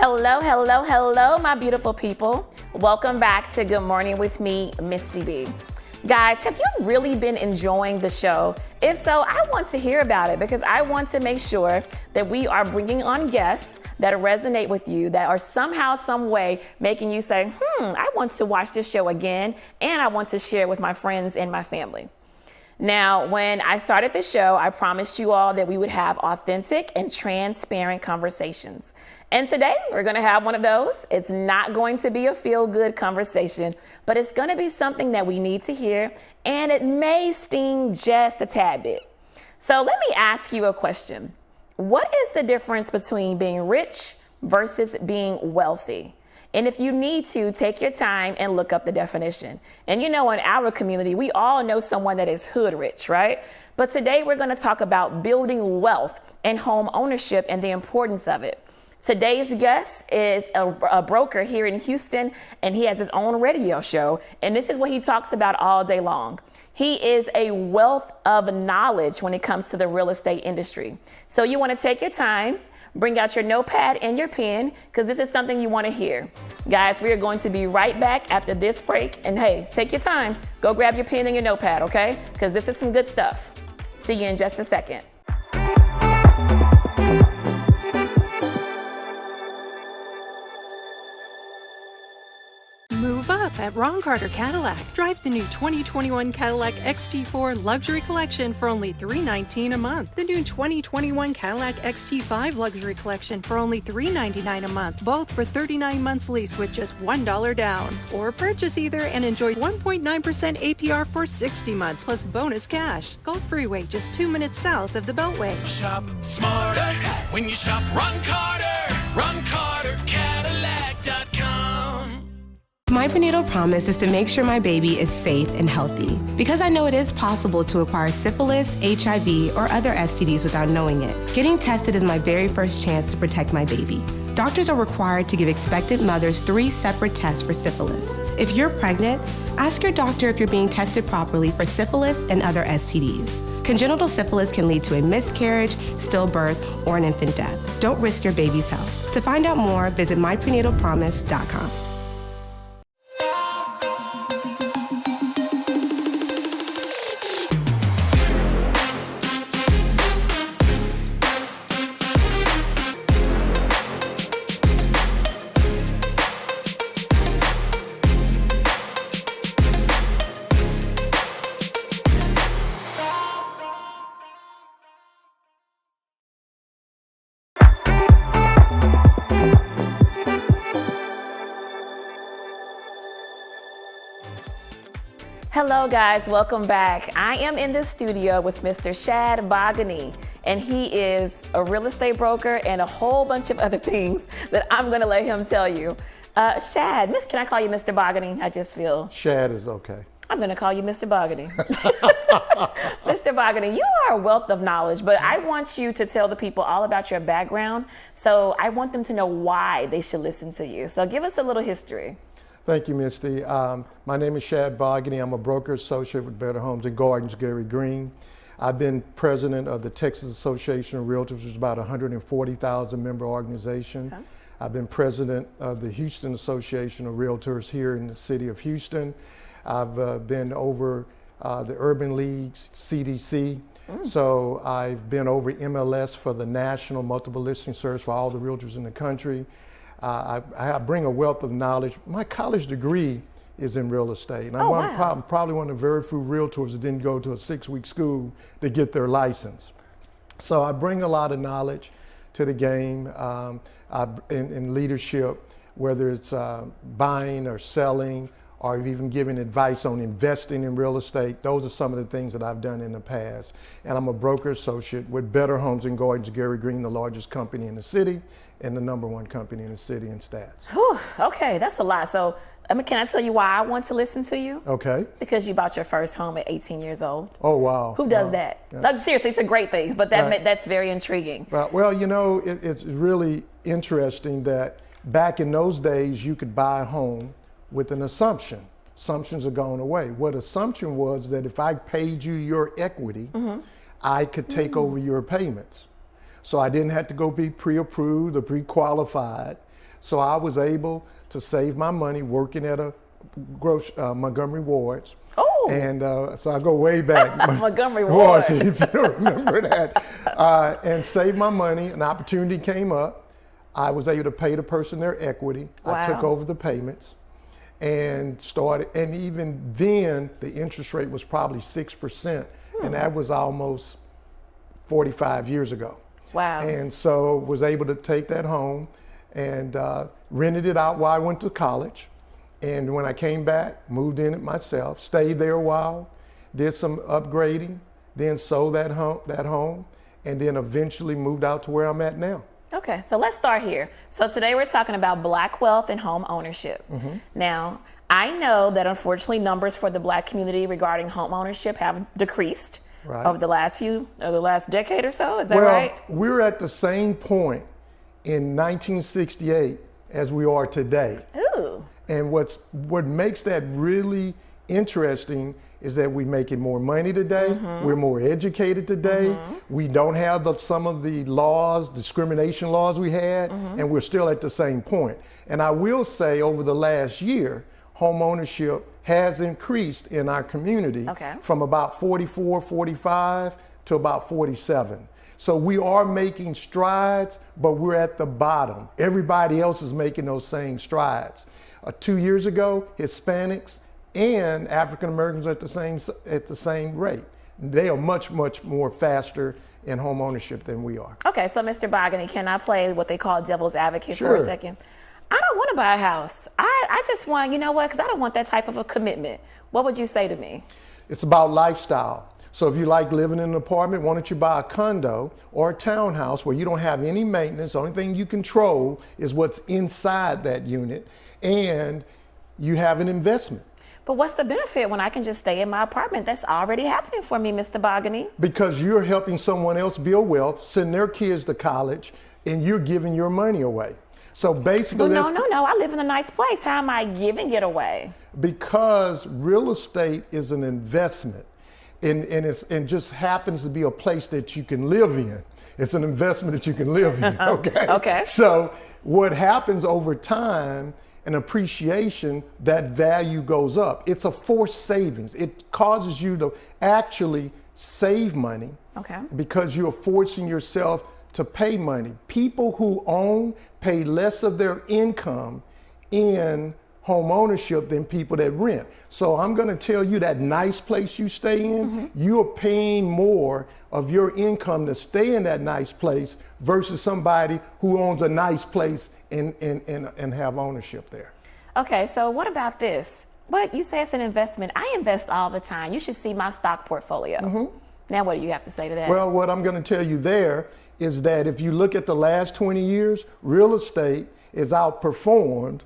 Hello, hello, hello, my beautiful people. Welcome back to Good Morning with me, Misty B. Guys, have you really been enjoying the show? If so, I want to hear about it because I want to make sure that we are bringing on guests that resonate with you, that are somehow, some way making you say, I want to watch this show again, and I want to share it with my friends and my family. Now, when I started the show, I promised you all that we would have authentic and transparent conversations. And today, we're going to have one of those. It's not going to be a feel-good conversation, but it's going to be something that we need to hear, and it may sting just a tad bit. So let me ask you a question. What is the difference between being rich versus being wealthy? And if you need to, take your time and look up the definition. And you know, in our community, we all know someone that is hood rich, right? But today we're going to talk about building wealth and home ownership and the importance of it. Today's guest is a broker here in Houston, and he has his own radio show. And this is what he talks about all day long. He is a wealth of knowledge when it comes to the real estate industry. So you want to take your time, bring out your notepad and your pen, because this is something you want to hear. Guys, we are going to be right back after this break. And hey, take your time. Go grab your pen and your notepad, okay? Because this is some good stuff. See you in just a second. Move up at Ron Carter Cadillac. Drive the new 2021 Cadillac XT4 Luxury Collection for only $319 a month. The new 2021 Cadillac XT5 Luxury Collection for only $399 a month, both for 39 months lease with just $1 down. Or purchase either and enjoy 1.9% APR for 60 months plus bonus cash. Gulf Freeway, just 2 minutes south of the Beltway. Shop smarter when you shop Ron Carter. RonCarterCadillac.com. My prenatal promise is to make sure my baby is safe and healthy, because I know it is possible to acquire syphilis, HIV, or other STDs without knowing it. Getting tested is my very first chance to protect my baby. Doctors are required to give expectant mothers 3 separate tests for syphilis. If you're pregnant, ask your doctor if you're being tested properly for syphilis and other STDs. Congenital syphilis can lead to a miscarriage, stillbirth, or an infant death. Don't risk your baby's health. To find out more, visit myprenatalpromise.com. Hello guys, welcome back. I am in the studio with Mr. Shad Bogany, and he is a real estate broker and a whole bunch of other things that I'm gonna let him tell you. Shad, can I call you Mr. Bogany? I just feel. Shad is okay. I'm gonna call you Mr. Bogany. Mr. Bogany, you are a wealth of knowledge, but I want you to tell the people all about your background. So I want them to know why they should listen to you. So give us a little history. Thank you, Misty. My name is Shad Bogany. I'm a broker associate with Better Homes and Gardens, Gary Green. I've been president of the Texas Association of Realtors, which is about 140,000 member organization. Okay. I've been president of the Houston Association of Realtors here in the city of Houston. I've been over the Urban Leagues, CDC. So I've been over MLS for the National Multiple Listing Service for all the realtors in the country. I bring a wealth of knowledge. My college degree is in real estate. And I'm probably one of the very few realtors that didn't go to a 6-week school to get their license. So I bring a lot of knowledge to the game in leadership, whether it's buying or selling, or even giving advice on investing in real estate. Those are some of the things that I've done in the past. And I'm a broker associate with Better Homes and Gardens, Gary Green, the largest company in the city and the #1 company in the city in stats. Whew, okay, that's a lot. So, can I tell you why I want to listen to you? Okay. Because you bought your first home at 18 years old. Oh, wow. Who does that? Yeah. Like, seriously, it's a great thing, but that's very intriguing. Well, you know, it's really interesting that back in those days, you could buy a home with an assumption. Assumptions are gone away. What assumption was that if I paid you your equity, I could take over your payments. So I didn't have to go be pre-approved or pre-qualified. So I was able to save my money working at a Montgomery Ward's. Oh. And so I go way back. Montgomery Ward. If you remember that. And save my money. An opportunity came up. I was able to pay the person their equity. Wow. I took over the payments and started. And even then, the interest rate was probably 6%. And that was almost 45 years ago. Wow. And so was able to take that home and rented it out while I went to college. And when I came back, moved in it myself, stayed there a while, did some upgrading, then sold that home, and then eventually moved out to where I'm at now. Okay, so let's start here. So today we're talking about Black wealth and home ownership. Now, I know that unfortunately numbers for the Black community regarding home ownership have decreased over the last decade or so. Is that right? We're at the same point in 1968 as we are today. Ooh. And what makes that really interesting is that we're making more money today. We're more educated today. We don't have some of the laws, discrimination laws we had, and we're still at the same point. And I will say over the last year, home ownership has increased in our community from about 44, 45 to about 47. So we are making strides, but we're at the bottom. Everybody else is making those same strides. 2 years ago, Hispanics and African Americans are at the same rate. They are much more faster in home ownership than we are. Okay, so Mr. Bogany, can I play what they call devil's advocate for a second? I don't want to buy a house. I just want, you know what, because I don't want that type of a commitment. What would you say to me? It's about lifestyle. So if you like living in an apartment, why don't you buy a condo or a townhouse where you don't have any maintenance? The only thing you control is what's inside that unit, and you have an investment. But what's the benefit when I can just stay in my apartment? That's already happening for me, Mr. Bogany. Because you're helping someone else build wealth, send their kids to college, and you're giving your money away. So basically, no. I live in a nice place. How am I giving it away? Because real estate is an investment, and just happens to be a place that you can live in. It's an investment that you can live in. Okay. Okay. So what happens over time? An appreciation, that value goes up. It's a forced savings. It causes you to actually save money because you're forcing yourself to pay money. People who own pay less of their income in home ownership than people that rent. So I'm going to tell you that nice place you stay in, you're paying more of your income to stay in that nice place versus somebody who owns a nice place and have ownership there. Okay, so what about this? But you say it's an investment. I invest all the time. You should see my stock portfolio. Now, what do you have to say to that? Well, what I'm going to tell you there is that if you look at the last 20 years, real estate is outperformed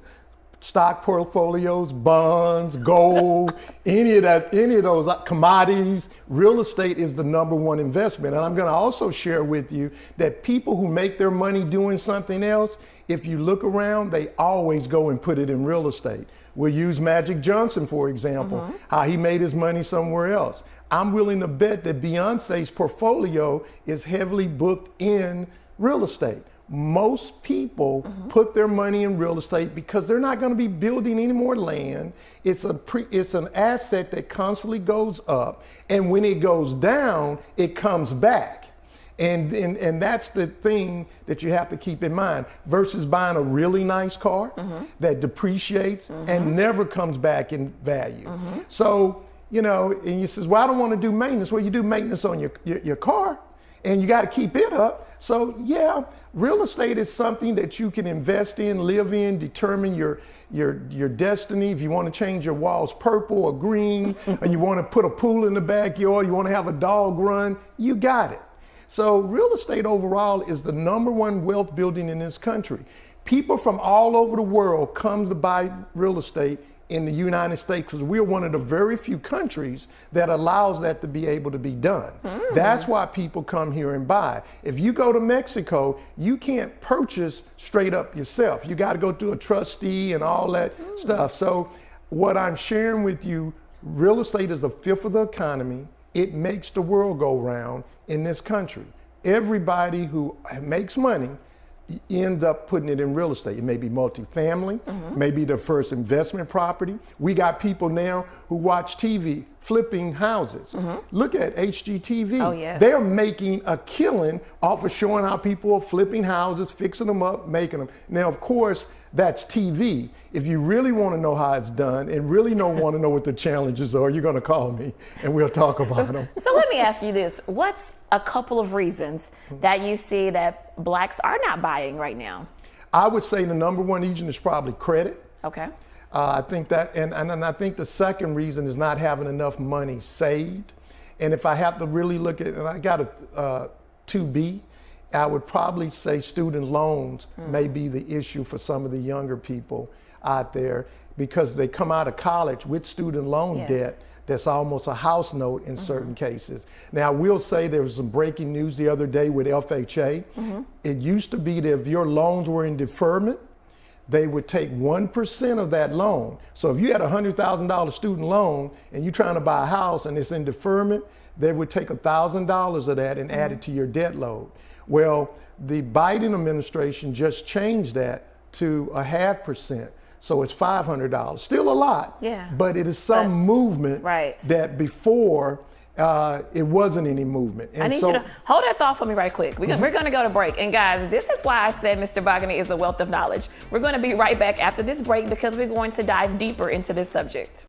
stock portfolios, bonds, gold, any of those commodities. Real estate is the #1 investment. And I'm going to also share with you that people who make their money doing something else, if you look around, they always go and put it in real estate. We'll use Magic Johnson, for example, how he made his money somewhere else. I'm willing to bet that Beyonce's portfolio is heavily booked in real estate. Most people put their money in real estate because they're not going to be building any more land. It's an asset that constantly goes up, and when it goes down, it comes back. And that's the thing that you have to keep in mind versus buying a really nice car that depreciates and never comes back in value. So, and you says, well, I don't want to do maintenance. Well, you do maintenance on your car, and you got to keep it up. So yeah, real estate is something that you can invest in, live in, determine your destiny. If you want to change your walls purple or green, and you want to put a pool in the backyard, you want to have a dog run, you got it. So real estate overall is the #1 wealth building in this country. People from all over the world come to buy real estate in the United States because we're one of the very few countries that allows that to be able to be done. That's why people come here and buy. If you go to Mexico, you can't purchase straight up yourself. You got to go through a trustee and all that stuff. So what I'm sharing with you, real estate is a fifth of the economy. It makes the world go round in this country. Everybody who makes money end up putting it in real estate. It may be multifamily, maybe the first investment property. We got people now who watch TV flipping houses. Look at HGTV. Oh, yes. They're making a killing off of showing how people are flipping houses, fixing them up, making them. Now, of course, that's TV. If you really want to know how it's done and really want to know what the challenges are, you're going to call me and we'll talk about them. So let me ask you this. What's a couple of reasons that you see that blacks are not buying right now? I would say the number one reason is probably credit. Okay. I think that, and I think the second reason is not having enough money saved. And if I have to really look at, and I got a 2B, I would probably say student loans may be the issue for some of the younger people out there, because they come out of college with student loan debt that's almost a house note in certain cases. Now, we'll say there was some breaking news the other day with FHA. It used to be that if your loans were in deferment, they would take 1% of that loan. So if you had a $100,000 student loan and you're trying to buy a house and it's in deferment, they would take $1,000 of that and add it to your debt load. Well, the Biden administration just changed that to 0.5%. So it's $500. Still a lot, but it is some movement that before it wasn't any movement. And I need you to hold that thought for me right quick. We're going to go to break. And guys, this is why I said Mr. Bogany is a wealth of knowledge. We're going to be right back after this break because we're going to dive deeper into this subject.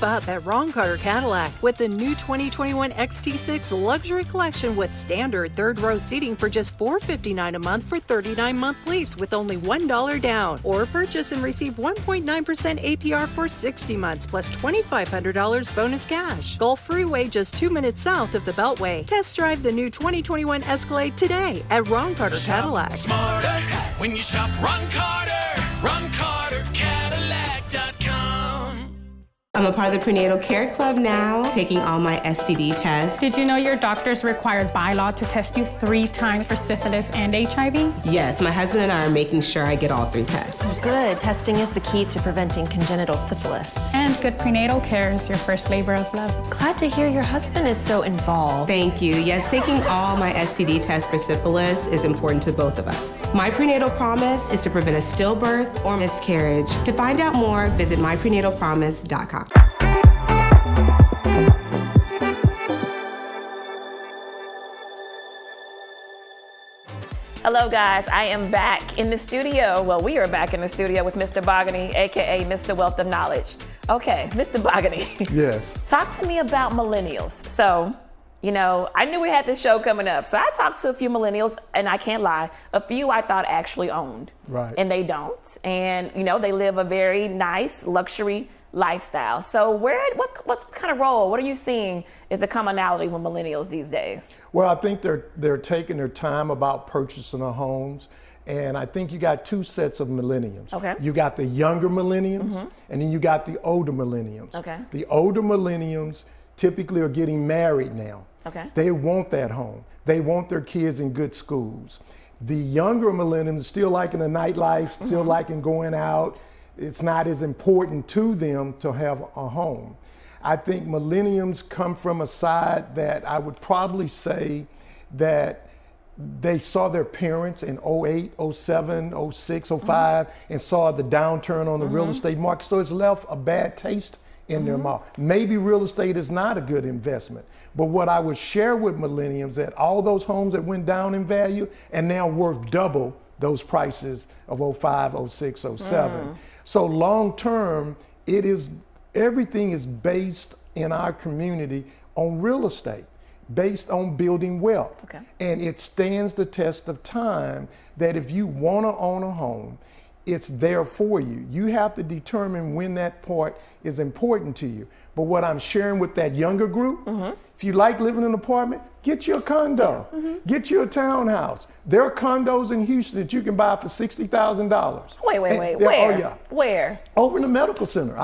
Up at Ron Carter Cadillac with the new 2021 XT6 luxury collection with standard third row seating for just $459 a month for 39-month lease with only $1 down, or purchase and receive 1.9% APR for 60 months plus $2,500 bonus cash. Gulf Freeway just 2 minutes south of the Beltway. Test drive the new 2021 Escalade today at Ron Carter Cadillac. Smarter when you shop Ron Carter. RonCarterCadillac.com. I'm a part of the Prenatal Care Club now, taking all my STD tests. Did you know your doctor's required by law to test you 3 times for syphilis and HIV? Yes, my husband and I are making sure I get all 3 tests. Good. Testing is the key to preventing congenital syphilis. And good prenatal care is your first labor of love. Glad to hear your husband is so involved. Thank you. Yes, taking all my STD tests for syphilis is important to both of us. My prenatal promise is to prevent a stillbirth or miscarriage. To find out more, visit myprenatalpromise.com. Hello guys, I am back in the studio. Well, we are back in the studio with Mr. Bogany, AKA Mr. Wealth of Knowledge. Okay, Mr. Bogany. Yes. Talk to me about millennials. So, you know, I knew we had this show coming up. So I talked to a few millennials, and I can't lie, a few I thought actually owned. Right. And they don't. And, you know, they live a very nice luxury lifestyle. So what kind of role, what are you seeing is a commonality with millennials these days? Well, I think they're taking their time about purchasing their homes. And I think you got 2 sets of millennials. Okay. You got the younger millennials, and then you got the older millennials. Okay. The older millennials typically are getting married now. Okay. They want that home. They want their kids in good schools. The younger millennials still liking the nightlife, still liking going out. It's not as important to them to have a home. I think millennials come from a side that I would probably say that they saw their parents in 08, 07, 06, 05, and saw the downturn on the real estate market. So it's left a bad taste in their mouth. Maybe real estate is not a good investment. But what I would share with millennials that all those homes that went down in value and now worth double those prices of 05, 06, 07. So long term, everything is based in our community on real estate, based on building wealth. Okay. And it stands the test of time that if you want to own a home, it's there for you. You have to determine when that part is important to you. But what I'm sharing with that younger group, if you like living in an apartment, Get you a condo. Get you a townhouse. There are condos in Houston that you can buy for $60,000. Wait. Where? Where? Oh, yeah. Where? Over in the medical center.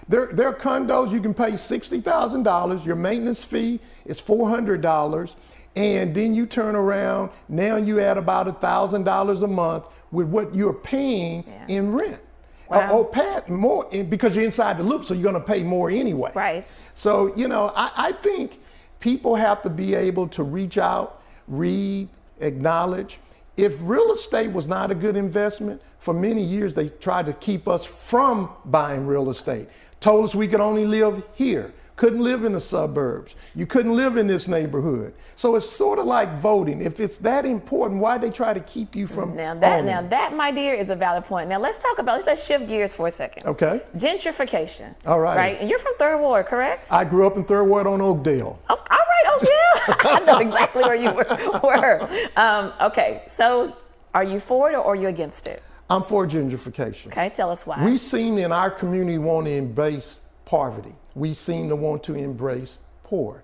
There are condos you can pay $60,000. Your maintenance fee is $400. And then you turn around, now you add about $1,000 a month with what you're paying in rent. Wow. Or pay more because you're inside the loop, so you're going to pay more anyway. Right. So, I think people have to be able to reach out, read, acknowledge. If real estate was not a good investment, for many years they tried to keep us from buying real estate. Told us we could only live here. Couldn't live in the suburbs. You couldn't live in this neighborhood. So it's sort of like voting. If it's that important, why'd they try to keep you from Now owning? that, my dear, is a valid point. Now let's shift gears for a second. Okay. Gentrification. All right. Right? And you're from Third Ward, correct? I grew up in Third Ward on Oakdale. Oh, all right, Oakdale. I know exactly where you were. Okay, so are you for it or are you against it? I'm for gentrification. Okay, tell us why. We seem in our community want to embrace poverty. We seem to want to embrace poor.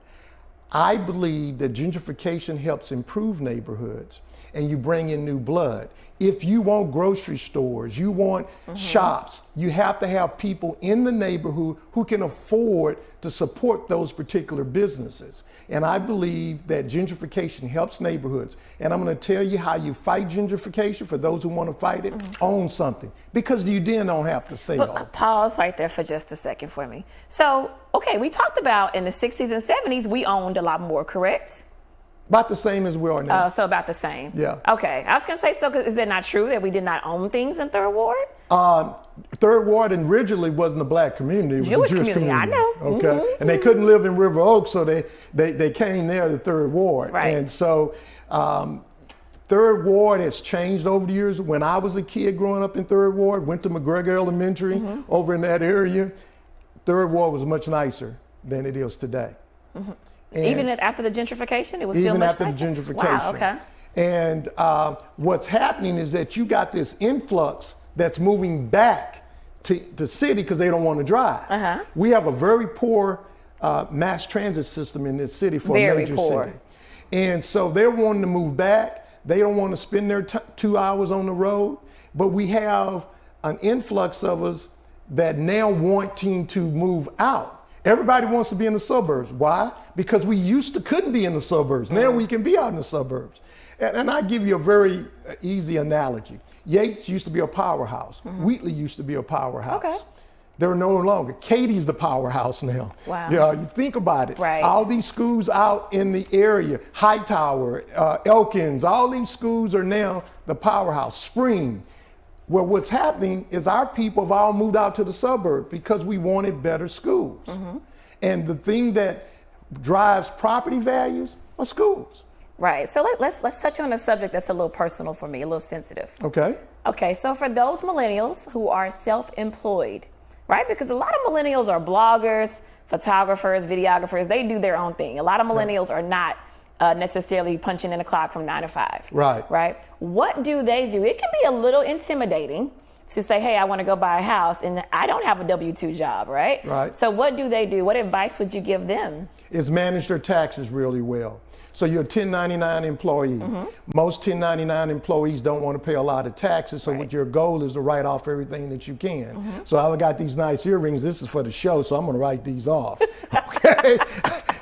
I believe that gentrification helps improve neighborhoods and you bring in new blood. If you want grocery stores, you want shops, you have to have people in the neighborhood who can afford to support those particular businesses. And I believe that gentrification helps neighborhoods. And I'm going to tell you how you fight gentrification for those who want to fight it. Own something, because you then don't have to sell. But pause right there for just a second for me. So, okay, we talked about in the 60s and 70s, we owned a lot more, correct? About the same as we are now. So about the same. Yeah. Okay. I was going to say, so is it not true that we did not own things in Third Ward? Third Ward originally wasn't a black community. It was Jewish a Jewish community, I know. Okay. And they couldn't live in River Oaks, so they came there to Third Ward. Right. And so Third Ward has changed over the years. When I was a kid growing up in Third Ward, went to McGregor Elementary over in that area, Third Ward was much nicer than it is today. Even after the gentrification, it was still much nicer? Even after the gentrification. Wow, okay. And what's happening is that you got this influx that's moving back to the city because they don't want to drive. We have a very poor mass transit system in this city for a major city. And so they're wanting to move back. They don't want to spend their 2 hours on the road. But we have an influx of us that now wanting to move out. Everybody wants to be in the suburbs. Why? Because we couldn't be in the suburbs. Now we can be out in the suburbs. And I give you a very easy analogy. Yates used to be a powerhouse. Wheatley used to be a powerhouse. Okay. They're no longer. Katie's the powerhouse now. Wow. Yeah, you think about it. Right. All these schools out in the area, Hightower, Elkins, all these schools are now the powerhouse. Spring. Well, what's happening is our people have all moved out to the suburbs because we wanted better schools. And the thing that drives property values are schools. Right. So let's touch on a subject that's a little personal for me, a little sensitive. Okay. Okay. So for those millennials who are self-employed, right? Because a lot of millennials are bloggers, photographers, videographers. They do their own thing. A lot of millennials are not necessarily punching in the clock from 9 to 5. Right. Right. What do they do? It can be a little intimidating to say, hey, I want to go buy a house and I don't have a W-2 job, right? Right. So what do they do? What advice would you give them? Is manage their taxes really well. So you're a 1099 employee. Most 1099 employees don't want to pay a lot of taxes. So what your goal is to write off everything that you can. So I got these nice earrings. This is for the show, so I'm going to write these off. Okay.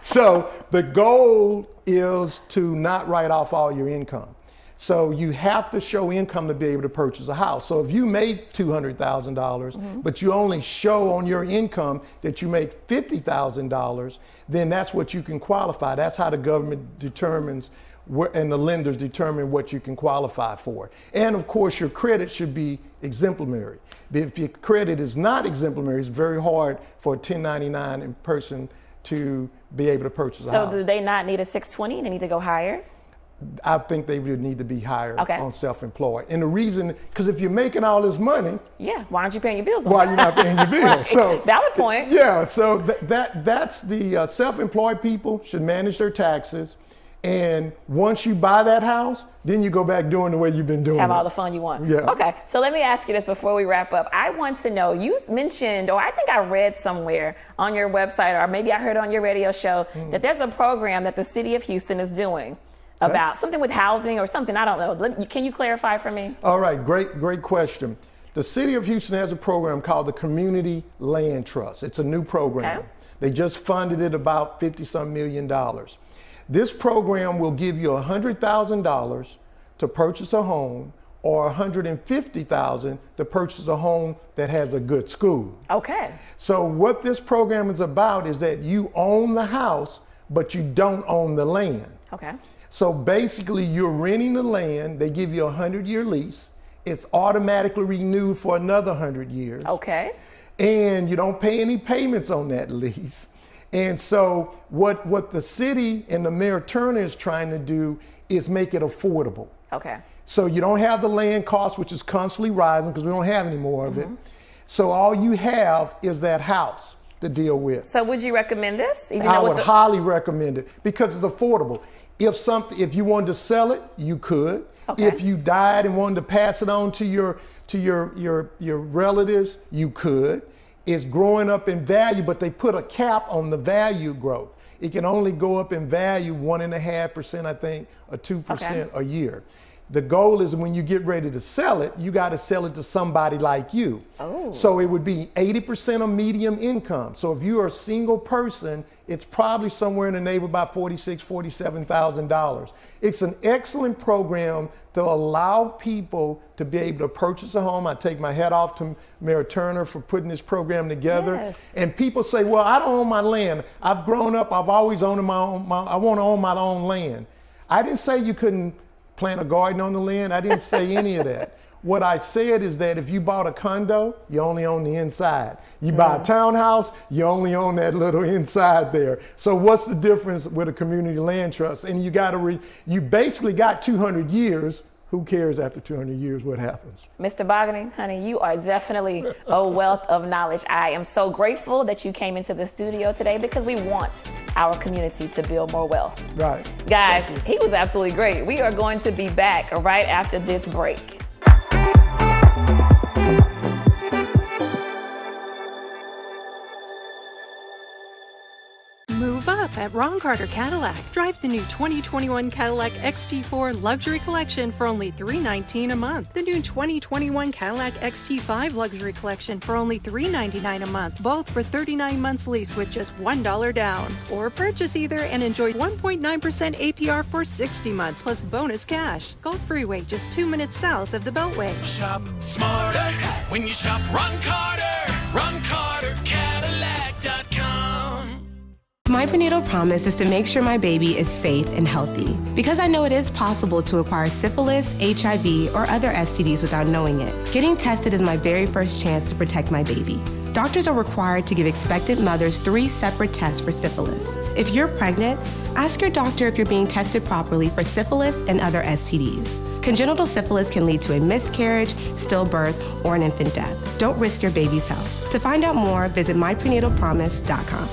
So the goal is to not write off all your income. So you have to show income to be able to purchase a house. So if you made $200,000, but you only show on your income that you make $50,000, then that's what you can qualify. That's how the government determines and the lenders determine what you can qualify for. And of course, your credit should be exemplary. If your credit is not exemplary, it's very hard for a 1099 person to be able to purchase a house. So do they not need a 620? They need to go higher? I think they would need to be higher Okay. on self-employed. And the reason, because if you're making all this money, Yeah. Why aren't you paying your bills on why time? you're not paying your bills? Right. So Valid point. Yeah, so that's the self-employed people should manage their taxes And once you buy that house, then you go back doing the way you've been doing Have it. all the fun you want. Yeah. Okay, so let me ask you this before we wrap up. I want to know, you mentioned, or I think I read somewhere on your website, or maybe I heard on your radio show, that there's a program that the city of Houston is doing about something with housing or something. I don't know. Can you clarify for me? All right, great question. The city of Houston has a program called the Community Land Trust. It's a new program. Okay. They just funded it about $50-some million. This program will give you $100,000 to purchase a home, or $150,000 to purchase a home that has a good school. Okay. So what this program is about is that you own the house, but you don't own the land. Okay. So basically you're renting the land, they give you a 100-year lease, it's automatically renewed for another 100 years. Okay. And you don't pay any payments on that lease. And so what the city and the Mayor Turner is trying to do is make it affordable. Okay. So you don't have the land cost, which is constantly rising because we don't have any more of it. So all you have is that house to deal with. So would you recommend this? Even I though would highly recommend it because it's affordable. If you wanted to sell it, you could. Okay. If you died and wanted to pass it on to your relatives, you could. It's growing up in value, but they put a cap on the value growth. It can only go up in value 1.5%, I think, or 2% a year. The goal is when you get ready to sell it, you got to sell it to somebody like you. Oh. So it would be 80% of medium income. So if you are a single person, it's probably somewhere in the neighborhood about $46,000, $47,000. It's an excellent program to allow people to be able to purchase a home. I take my hat off to Mayor Turner for putting this program together. Yes. And people say, well, I don't own my land. I've grown up, I've always owned I want to own my own land. I didn't say you couldn't plant a garden on the land. I didn't say any of that. What I said is that if you bought a condo, you only own the inside. You buy a townhouse, you only own that little inside there. So what's the difference with a community land trust? And you basically got 200 years. Who cares after 200 years what happens? Mr. Bogany, honey, you are definitely a wealth of knowledge. I am so grateful that you came into the studio today because we want our community to build more wealth. Right. Guys, he was absolutely great. We are going to be back right after this break. Move up at Ron Carter Cadillac. Drive the new 2021 Cadillac XT4 Luxury Collection for only $319 a month. The new 2021 Cadillac XT5 Luxury Collection for only $399 a month, both for 39 months lease with just $1 down. Or purchase either and enjoy 1.9% APR for 60 months plus bonus cash. Gulf Freeway, just 2 minutes south of the Beltway. Shop smarter when you shop Ron Carter. RonCarterCadillac.com. My prenatal promise is to make sure my baby is safe and healthy because I know it is possible to acquire syphilis, HIV, or other STDs without knowing it. Getting tested is my very first chance to protect my baby. Doctors are required to give expectant mothers 3 separate tests for syphilis. If you're pregnant, ask your doctor if you're being tested properly for syphilis and other STDs. Congenital syphilis can lead to a miscarriage, stillbirth, or an infant death. Don't risk your baby's health. To find out more, visit myprenatalpromise.com.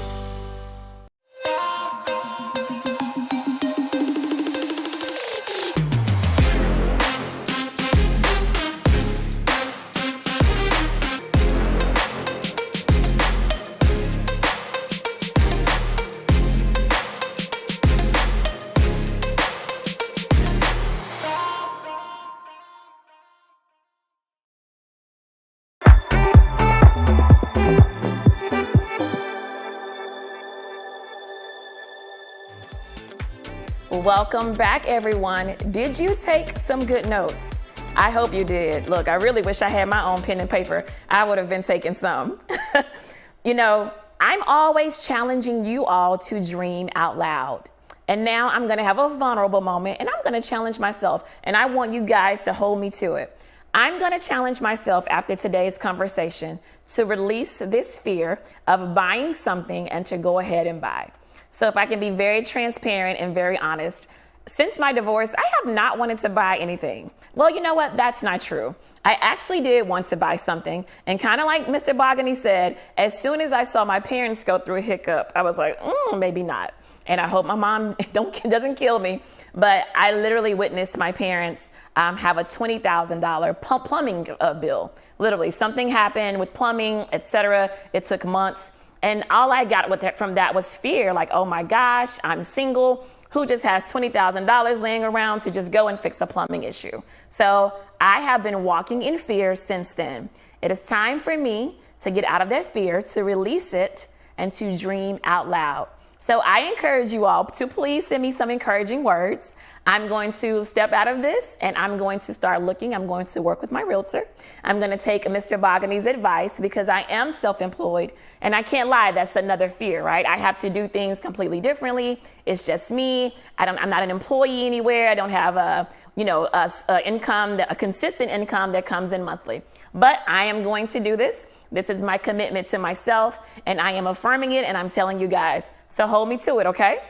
Welcome back, everyone. Did you take some good notes? I hope you did. Look, I really wish I had my own pen and paper. I would have been taking some. You know, I'm always challenging you all to dream out loud. And now I'm going to have a vulnerable moment and I'm going to challenge myself. And I want you guys to hold me to it. I'm going to challenge myself after today's conversation to release this fear of buying something and to go ahead and buy. So if I can be very transparent and very honest, since my divorce, I have not wanted to buy anything. Well, you know what? That's not true. I actually did want to buy something. And kind of like Mr. Bogany said, as soon as I saw my parents go through a hiccup, I was like, maybe not. And I hope my mom doesn't kill me. But I literally witnessed my parents have a $20,000 plumbing bill. Literally, something happened with plumbing, etc. It took months. And all I got from that was fear. Like, oh my gosh, I'm single. Who just has $20,000 laying around to just go and fix a plumbing issue? So I have been walking in fear since then. It is time for me to get out of that fear, to release it, and to dream out loud. So I encourage you all to please send me some encouraging words. I'm going to step out of this and I'm going to start looking. I'm going to work with my realtor. I'm going to take Mr. Bogany's advice because I am self-employed and I can't lie. That's another fear, right? I have to do things completely differently. It's just me. I'm not an employee anywhere. I don't have a consistent income that comes in monthly. But I am going to do this. This is my commitment to myself, and I am affirming it, and I'm telling you guys. So hold me to it, okay?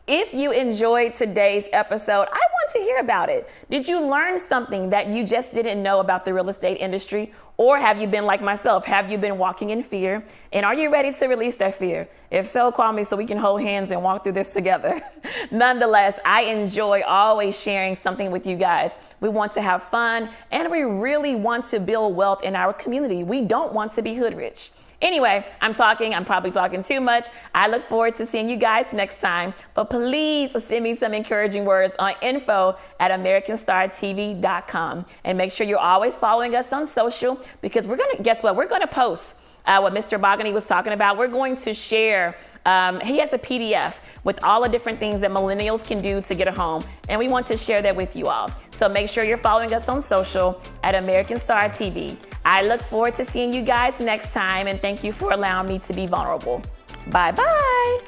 If you enjoyed today's episode, I want to hear about it. Did you learn something that you just didn't know about the real estate industry? Or have you been like myself? Have you been walking in fear? And are you ready to release that fear? If so, call me so we can hold hands and walk through this together. Nonetheless, I enjoy always sharing something with you guys. We want to have fun and we really want to build wealth in our community. We don't want to be hood rich. Anyway, I'm probably talking too much. I look forward to seeing you guys next time. But please send me some encouraging words on info@AmericanStarTV.com. And make sure you're always following us on social because we're going to post what Mr. Bogany was talking about. We're going to share, he has a PDF with all the different things that millennials can do to get a home. And we want to share that with you all. So make sure you're following us on social at American Star TV. I look forward to seeing you guys next time. And thank you for allowing me to be vulnerable. Bye-bye.